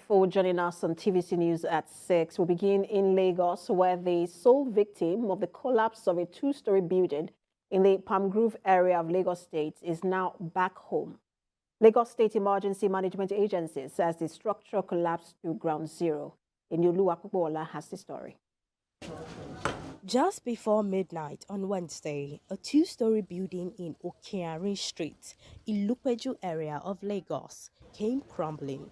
For joining us on TVC News at 6. We'll begin in Lagos, where the sole victim of the collapse of a two-story building in the Palm Grove area of Lagos State is now back home. Lagos State Emergency Management Agency says the structure collapsed to ground zero. Inyolu Akugbola has the story. Just before midnight on Wednesday, a two-story building in Okiarin Street, Ilupeju area of Lagos, came crumbling.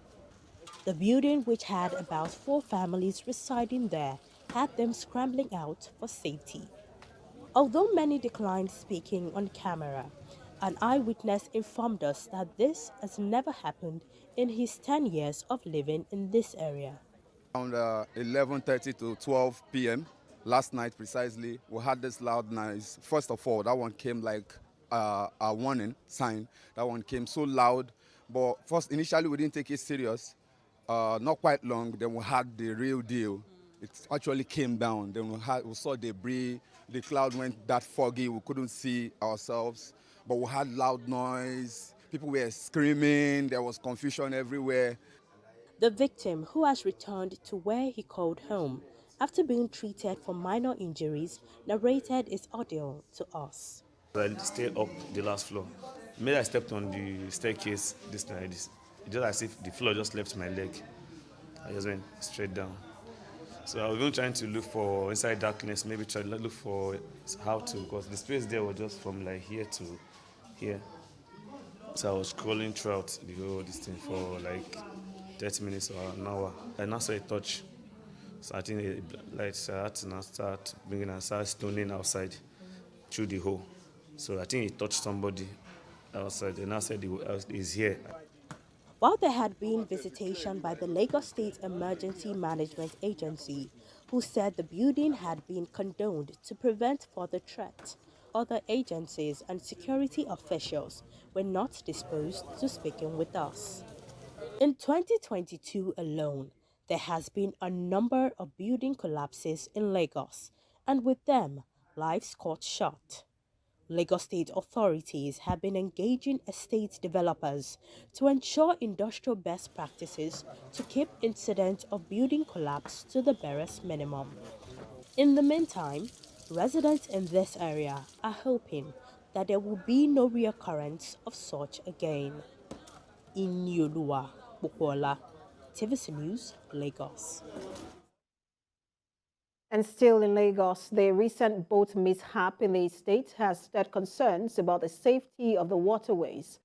The building, which had about 4 families residing there, had them scrambling out for safety. Although many declined speaking on camera, an eyewitness informed us that this has never happened in his 10 years of living in this area. Around 11:30 to 12 p.m. last night precisely, we had this loud noise. First of all, that one came like a warning sign. That one came so loud, but first initially we didn't take it serious. Not quite long, then we had the real deal. It actually came down. Then we saw debris. The cloud went that foggy. We couldn't see ourselves, but we had loud noise. People were screaming. There was confusion everywhere. The victim, who has returned to where he called home after being treated for minor injuries, narrated his ordeal to us. I stayed up the last floor. Maybe I stepped on the staircase this night. It's just as if the floor just left my leg. I just went straight down. So I was even trying to look for inside darkness, maybe try to look for how to, because the space there was just from like here to here. So I was scrolling throughout the whole this thing for like 30 minutes or an hour. I now saw a touch. So I think I had to now start bringing and start stoning outside through the hole. So I think he touched somebody outside and I said he's here. While there had been visitation by the Lagos State Emergency Management Agency, who said the building had been condoned to prevent further threat, other agencies and security officials were not disposed to speaking with us. In 2022 alone, there has been a number of building collapses in Lagos, and with them, lives cut short. Lagos State authorities have been engaging estate developers to ensure industrial best practices to keep incidents of building collapse to the barest minimum. In the meantime, residents in this area are hoping that there will be no reoccurrence of such again. In Yolua, Bukola, TVC News, Lagos. And still in Lagos, the recent boat mishap in the state has stirred concerns about the safety of the waterways.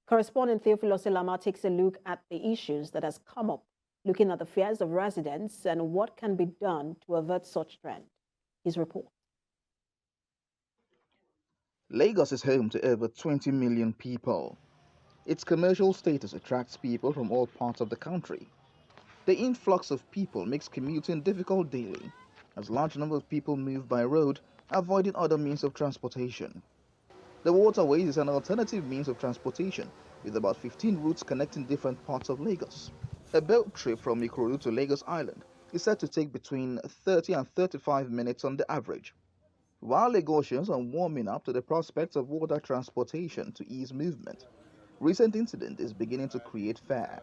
Correspondent Theophilus Elama takes a look at the issues that has come up, looking at the fears of residents and what can be done to avert such trend. His report. Lagos is home to over 20 million people. Its commercial status attracts people from all parts of the country. The influx of people makes commuting difficult daily, as large number of people move by road, avoiding other means of transportation. The waterways is an alternative means of transportation, with about 15 routes connecting different parts of Lagos. A boat trip from Akure to Lagos Island is said to take between 30 and 35 minutes on the average. While Lagosians are warming up to the prospect of water transportation to ease movement, recent incident is beginning to create fear.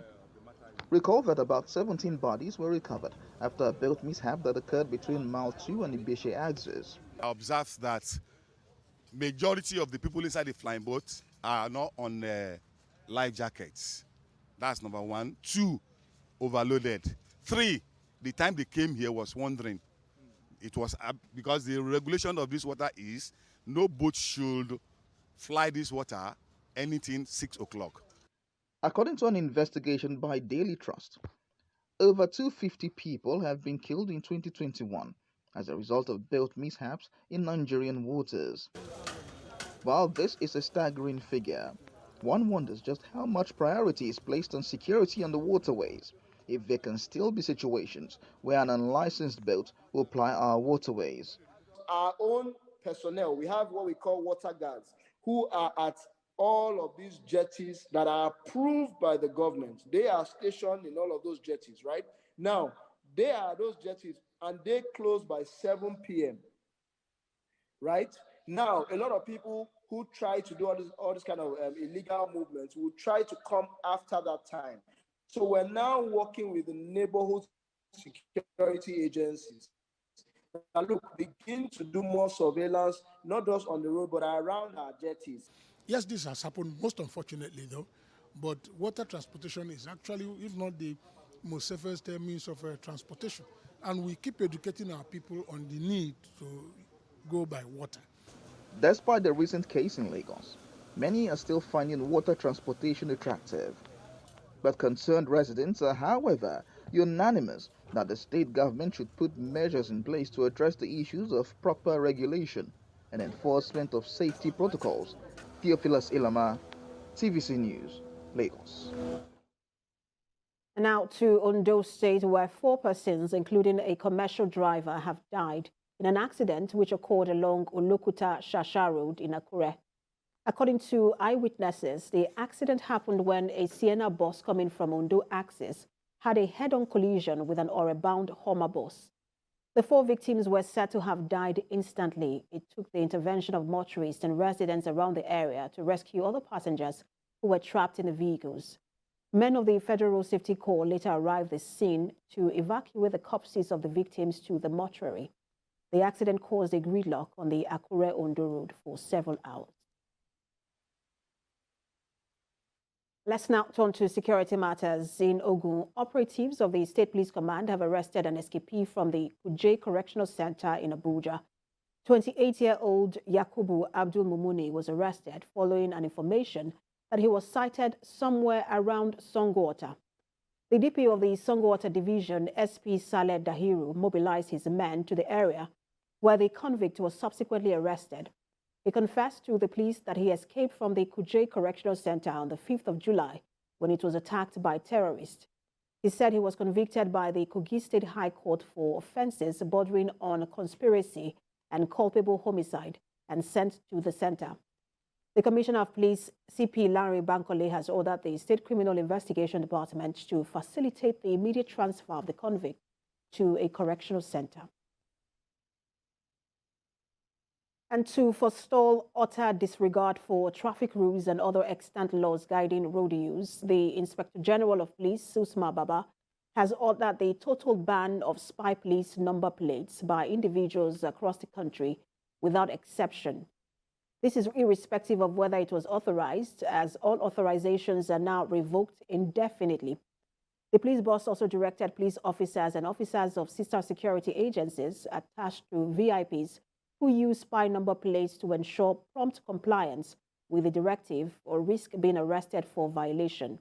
Recall that about 17 bodies were recovered after a boat mishap that occurred between Mile 2 and Ibeshe axis. I observed that majority of the people inside the flying boat are not on life jackets. That's number one. Two, overloaded. Three, the time they came here was wandering. It was because the regulation of this water is no boat should fly this water anything 6 o'clock. According to an investigation by Daily Trust, over 250 people have been killed in 2021 as a result of boat mishaps in Nigerian waters. While this is a staggering figure, one wonders just how much priority is placed on security on the waterways, if there can still be situations where an unlicensed boat will ply our waterways. Our own personnel, we have what we call water guards, who are at all of these jetties that are approved by the government. They are stationed in all of those jetties, right? Now, they are those jetties and they close by 7 p.m., right? Now, a lot of people who try to do all this kind of illegal movements will try to come after that time. So we're now working with the neighborhood security agencies. Now look, begin to do more surveillance, not just on the road, but around our jetties. Yes, this has happened, most unfortunately though, but water transportation is actually, if not the most safest means of transportation. And we keep educating our people on the need to go by water. Despite the recent case in Lagos, many are still finding water transportation attractive. But concerned residents are, however, unanimous that the state government should put measures in place to address the issues of proper regulation and enforcement of safety protocols. Theophilus Ilama, TVC News, Lagos. Now to Ondo State, where 4 persons, including a commercial driver, have died in an accident which occurred along Olokuta-Shasha Road in Akure. According to eyewitnesses, the accident happened when a Sienna bus coming from Ondo axis had a head-on collision with an Ore-bound Hummer bus. The 4 victims were said to have died instantly. It took the intervention of motorists and residents around the area to rescue other passengers who were trapped in the vehicles. Men of the Federal Road Safety Corps later arrived at the scene to evacuate the corpses of the victims to the mortuary. The accident caused a gridlock on the Akure-Ondo Road for several hours. Let's now turn to security matters. In Ogun, operatives of the State Police Command have arrested an escapee from the Kuje Correctional Center in Abuja. 28-year-old Yakubu Abdul Mumuni was arrested following an information that he was sighted somewhere around Songwater. The DPO of the Songwater Division, SP Saleh Dahiru, mobilized his men to the area where the convict was subsequently arrested. He confessed to the police that he escaped from the Kuje Correctional Center on the 5th of July when it was attacked by terrorists. He said he was convicted by the Kogi State High Court for offenses bordering on conspiracy and culpable homicide and sent to the center. The Commissioner of Police, CP Larry Bankole, has ordered the State Criminal Investigation Department to facilitate the immediate transfer of the convict to a correctional center. And to forestall utter disregard for traffic rules and other extant laws guiding road use, the Inspector General of Police, Usman Baba, has ordered the total ban of spy police number plates by individuals across the country without exception. This is irrespective of whether it was authorized, as all authorizations are now revoked indefinitely. The police boss also directed police officers and officers of sister security agencies attached to VIPs who use spy number plates to ensure prompt compliance with the directive or risk being arrested for violation.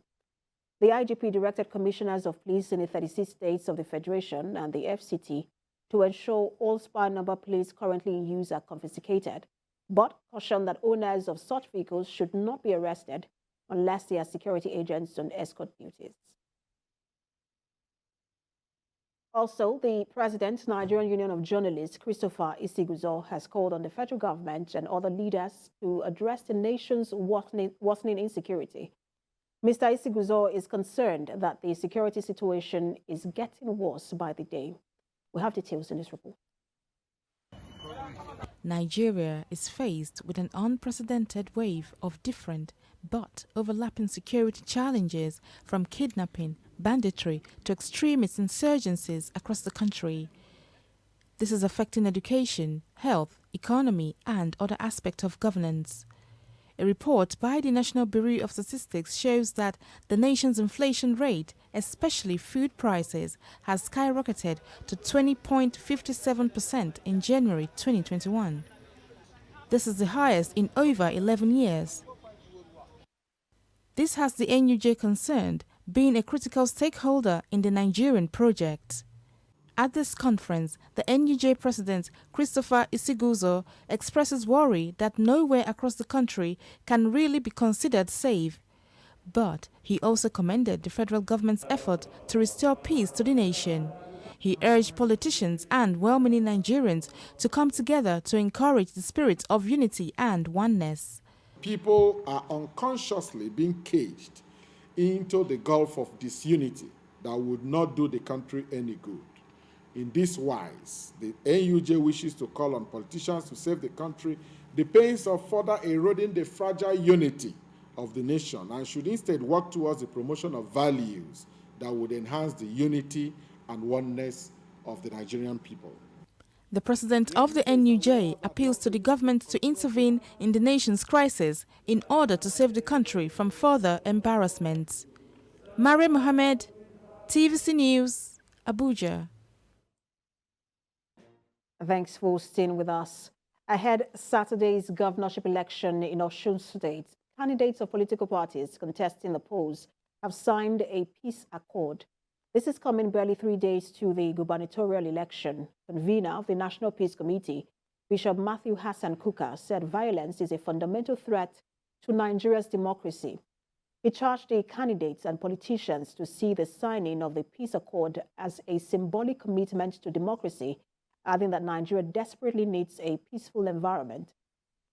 The IGP directed commissioners of police in the 36 states of the Federation and the FCT to ensure all spy number plates currently in use are confiscated, but cautioned that owners of such vehicles should not be arrested unless they are security agents on escort duties. Also, the President, Nigerian Union of Journalists, Christopher Isiguzo, has called on the federal government and other leaders to address the nation's worsening insecurity. Mr. Isiguzo is concerned that the security situation is getting worse by the day. We have details in this report. Nigeria is faced with an unprecedented wave of different but overlapping security challenges, from kidnapping, banditry to extremist insurgencies across the country. This is affecting education, health, economy, and other aspects of governance. A report by the National Bureau of Statistics shows that the nation's inflation rate, especially food prices, has skyrocketed to 20.57% in January 2021. This is the highest in over 11 years. This has the NUJ concerned, being a critical stakeholder in the Nigerian project. At this conference, the NUJ President, Christopher Isiguzo, expresses worry that nowhere across the country can really be considered safe. But he also commended the federal government's effort to restore peace to the nation. He urged politicians and well-meaning Nigerians to come together to encourage the spirit of unity and oneness. People are unconsciously being caged into the gulf of disunity that would not do the country any good. In this wise, the NUJ wishes to call on politicians to save the country the pains of further eroding the fragile unity of the nation and should instead work towards the promotion of values that would enhance the unity and oneness of the Nigerian people. The president of the NUJ appeals to the government to intervene in the nation's crisis in order to save the country from further embarrassment. Maria Mohammed, TVC News, Abuja. Thanks for staying with us. Ahead Saturday's governorship election in Osun State, candidates of political parties contesting the polls have signed a peace accord. This is coming barely 3 days to the gubernatorial election. Convener of the National Peace Committee, Bishop Matthew Hassan Kuka, said violence is a fundamental threat to Nigeria's democracy. He charged the candidates and politicians to see the signing of the peace accord as a symbolic commitment to democracy, adding that Nigeria desperately needs a peaceful environment.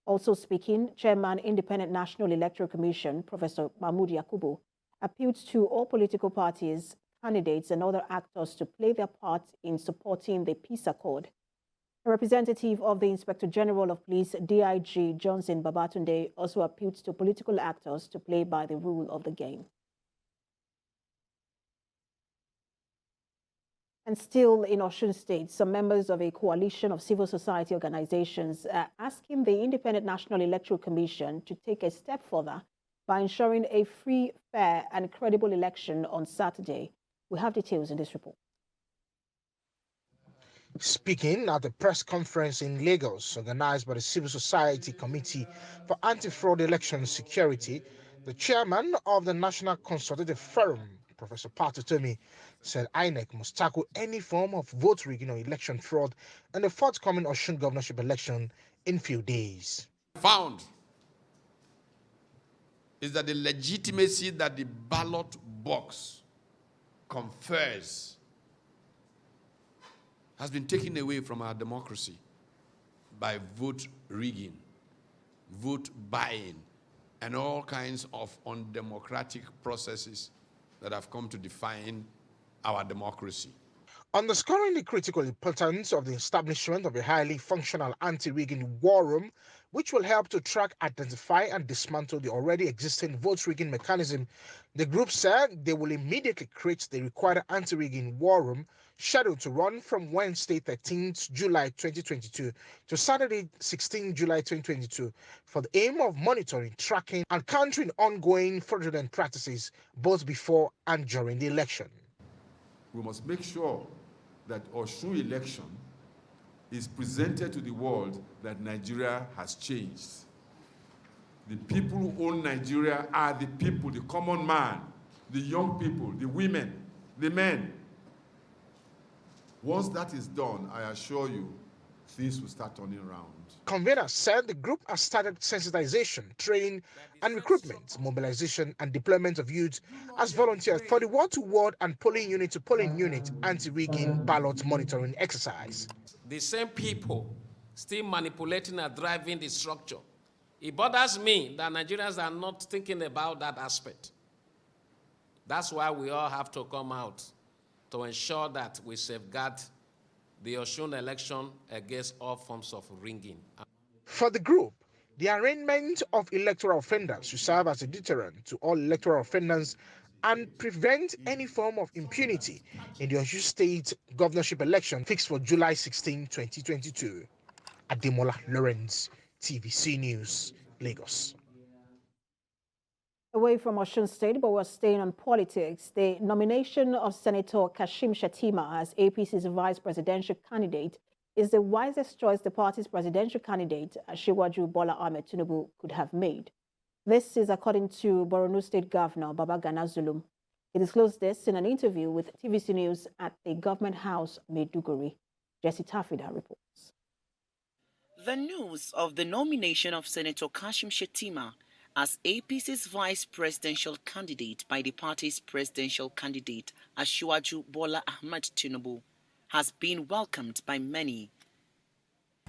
Also speaking, Chairman, Independent National Electoral Commission, Professor Mahmood Yakubu, appealed to all political parties, candidates and other actors to play their part in supporting the peace accord. A representative of the Inspector General of Police, DIG Johnson Babatunde, also appealed to political actors to play by the rule of the game. And still in Osun State, some members of a coalition of civil society organizations are asking the Independent National Electoral Commission to take a step further by ensuring a free, fair and credible election on Saturday. We have details in this report. Speaking at a press conference in Lagos organized by the Civil Society Committee for Anti-Fraud Election Security, the chairman of the National Consultative Forum, Professor Patutomi, said INEC must tackle any form of vote rigging or election fraud in the forthcoming Osun governorship election in few days. Found is that the legitimacy that the ballot box confers has been taken away from our democracy by vote rigging, vote buying, and all kinds of undemocratic processes that have come to define our democracy. Underscoring the critical importance of the establishment of a highly functional anti-rigging war room, which will help to track, identify, and dismantle the already existing vote rigging mechanism, the group said they will immediately create the required anti-rigging war room, scheduled to run from Wednesday 13th July 2022 to Saturday 16th July 2022, for the aim of monitoring, tracking, and countering ongoing fraudulent practices both before and during the election. We must make sure that Osun election is presented to the world that Nigeria has changed. The people who own Nigeria are the people, the common man, the young people, the women, the men. Once that is done, I assure you, things will start turning around. Convener said the group has started sensitization, training, and recruitment, mobilization, and deployment of youth as volunteers for the word-to-word and polling unit-to-polling unit anti-rigging ballot monitoring exercise. The same people still manipulating and driving the structure. It bothers me that Nigerians are not thinking about that aspect. That's why we all have to come out to ensure that we safeguard the Osun election against all forms of rigging. For the group, the arraignment of electoral offenders should serve as a deterrent to all electoral offenders and prevent any form of impunity in the Osun State governorship election fixed for July 16, 2022. Ademola Lawrence, TVC News, Lagos. Away from Osun State, but we're staying on politics. The nomination of Senator Kashim Shettima as APC's vice presidential candidate is the wisest choice the party's presidential candidate, Asiwaju Bola Ahmed Tinubu, could have made. This is according to Borno State Governor Babagana Zulum. He disclosed this in an interview with TVC News at the Government House, Maiduguri. Jesse Tafida reports. The news of the nomination of Senator Kashim Shettima as APC's vice presidential candidate by the party's presidential candidate, Asiwaju Bola Ahmed Tinubu, has been welcomed by many.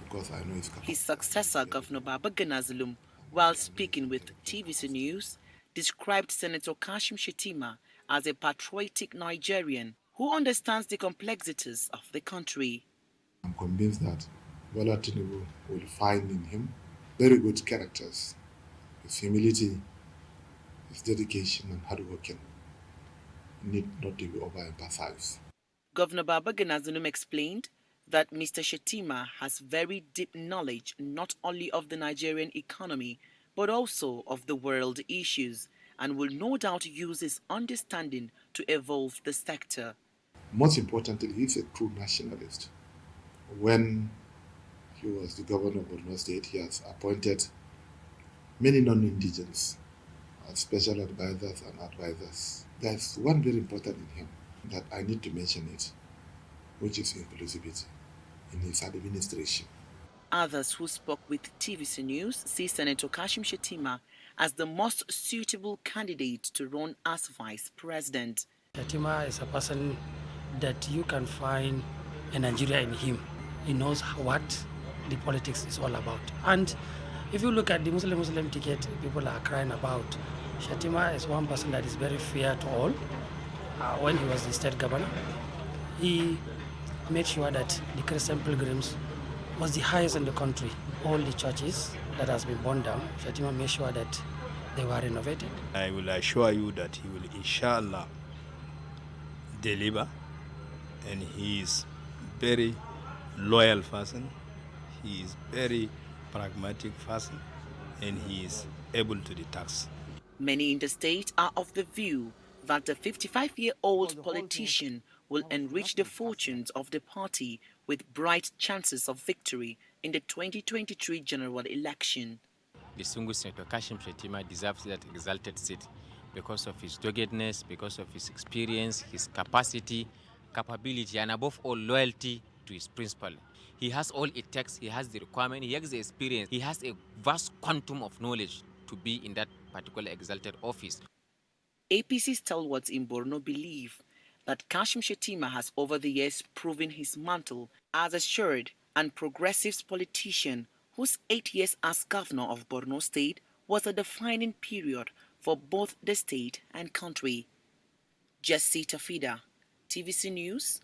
Because I know it's His successor, Governor Babagana Zulum, while speaking with TVC News, described Senator Kashim Shettima as a patriotic Nigerian who understands the complexities of the country. I'm convinced that Bola Tinubu will find in him very good characters. His humility, his dedication and hard working need not to be overemphasized. Governor Babagana Zulum explained that Mr. Shettima has very deep knowledge not only of the Nigerian economy but also of the world issues and will no doubt use his understanding to evolve the sector. Most importantly, he's a true nationalist. When he was the governor of Osun State, he has appointed many non-indigents as special advisors and advisors. There's one very important in him that I need to mention it, which is inclusivity in his administration. Others who spoke with TVC News see Senator Kashim Shettima as the most suitable candidate to run as vice president. Shettima is a person that you can find a Nigeria in him. He knows what the politics is all about. And if you look at the Muslim ticket people are crying about, Shettima is one person that is very fair to all. When he was the state governor, he made sure that the Christian pilgrims was the highest in the country. All the churches that has been burned down, Shettima made sure that they were renovated. I will assure you that he will inshallah deliver, and he is very loyal person, he is very pragmatic person, and he is able to the task. Many in the state are of the view that the 55-year-old politician will enrich the fortunes of the party with bright chances of victory in the 2023 general election. Distinguished Senator Kashim Shettima deserves that exalted seat because of his doggedness, because of his experience, his capacity, capability, and above all, loyalty to his principle. He has all it takes, he has the requirement, he has the experience, he has a vast quantum of knowledge to be in that particular exalted office. APC stalwarts in Borno believe that Kashim Shettima has over the years proven his mantle as a assured and progressive politician whose 8 years as governor of Borno State was a defining period for both the state and country. Jessie Tafida, TVC News,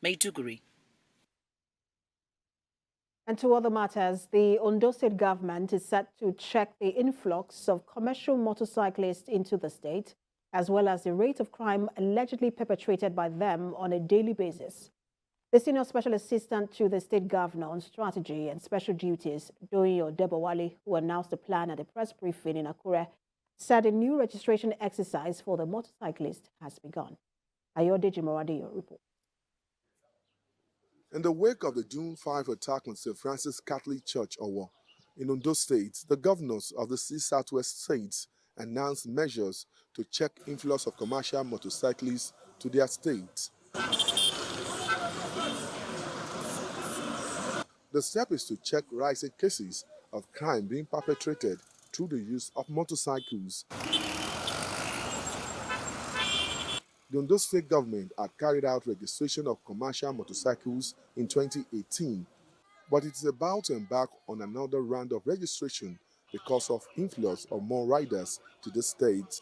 Maiduguri. And to other matters, the Ondo State government is set to check the influx of commercial motorcyclists into the state, as well as the rate of crime allegedly perpetrated by them on a daily basis. The Senior Special Assistant to the State Governor on Strategy and Special Duties, Doyin Odebowale, who announced the plan at a press briefing in Akure, said a new registration exercise for the motorcyclist has begun. Ayode Jimoradeyo reports. In the wake of the June 5 attack on St. Francis Catholic Church, Owo, in Ondo State, the governors of the 6 Southwest states announced measures to check influx of commercial motorcyclists to their states. The step is to check rising cases of crime being perpetrated through the use of motorcycles. The Ondo State government had carried out registration of commercial motorcycles in 2018, but it is about to embark on another round of registration because of influx of more riders to the state.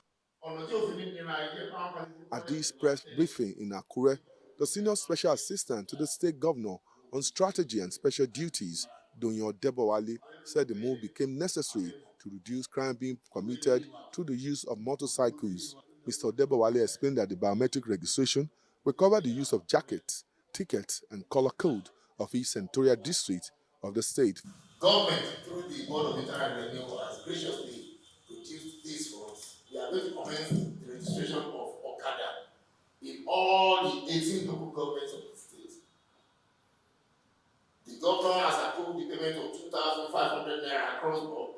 At this press briefing in Akure, the Senior Special Assistant to the State Governor on Strategy and Special Duties, Doyin Odebowale, said the move became necessary to reduce crime being committed through the use of motorcycles. Mr. Odebowale explained that the biometric registration will cover the use of jackets, tickets, and color code of each senatorial district of the state. Government, through the Board of Internal Revenue, has graciously produced this for us. We are going to commence the registration of Okada in all the 18 local governments of the state. The governor has approved the payment of 2,500 naira across board.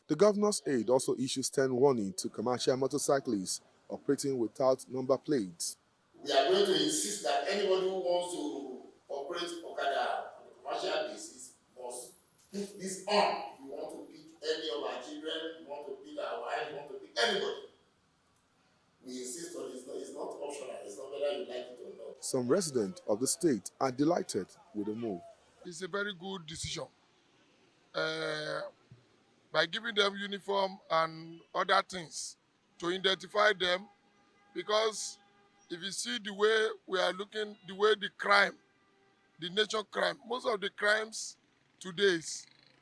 The governor's aide also issues 10 warnings to commercial motorcyclists operating without number plates. We are going to insist that anybody who wants to operate Okada on a commercial basis must put this on. If you want to pick any of our children, you want to pick our wife, you want to pick anybody. We insist on it. It's not optional. It's not whether you like it or not. Some residents of the state are delighted with the move. It's a very good decision. By giving them uniform and other things to identify them, because if you see the way we are looking, the way the crime, the nature crime, most of the crimes today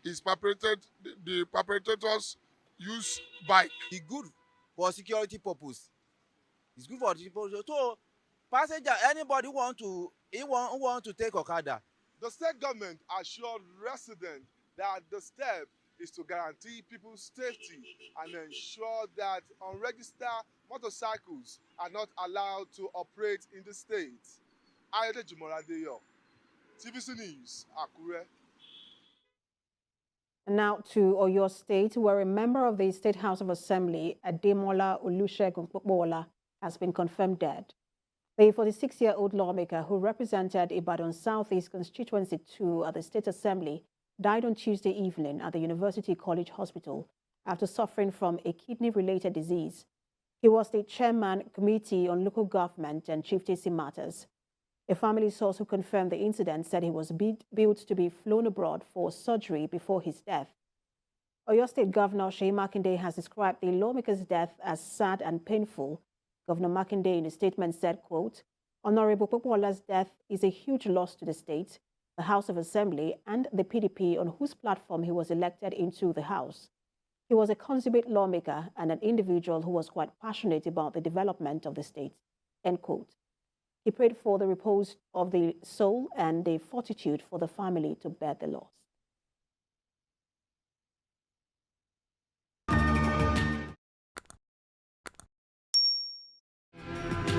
is perpetrated, the perpetrators use bike. It's good for security purpose. It's good for people. So passenger, anybody who want to take Okada. The state government assured residents that the step is to guarantee people's safety and ensure that unregistered motorcycles are not allowed to operate in the state. Ayode Jumoradeyo, TVC News, Akure. Now to Oyo State, where a member of the State House of Assembly, Ademola Olusegun Popola, has been confirmed dead. The 46-year-old lawmaker who represented Ibadan Southeast Constituency 2 at the State Assembly died on Tuesday evening at the University College Hospital after suffering from a kidney-related disease. He was the chairman Committee on Local Government and Chieftaincy Matters. A family source who confirmed the incident said he was billed to be flown abroad for surgery before his death. Oyo State Governor Seyi Makinde has described the lawmaker's death as sad and painful. Governor Makinde in a statement said, quote, "Honorable Popola's death is a huge loss to the state, the House of Assembly, and the PDP on whose platform he was elected into the House. He was a consummate lawmaker and an individual who was quite passionate about the development of the state," end quote. He prayed for the repose of the soul and the fortitude for the family to bear the loss.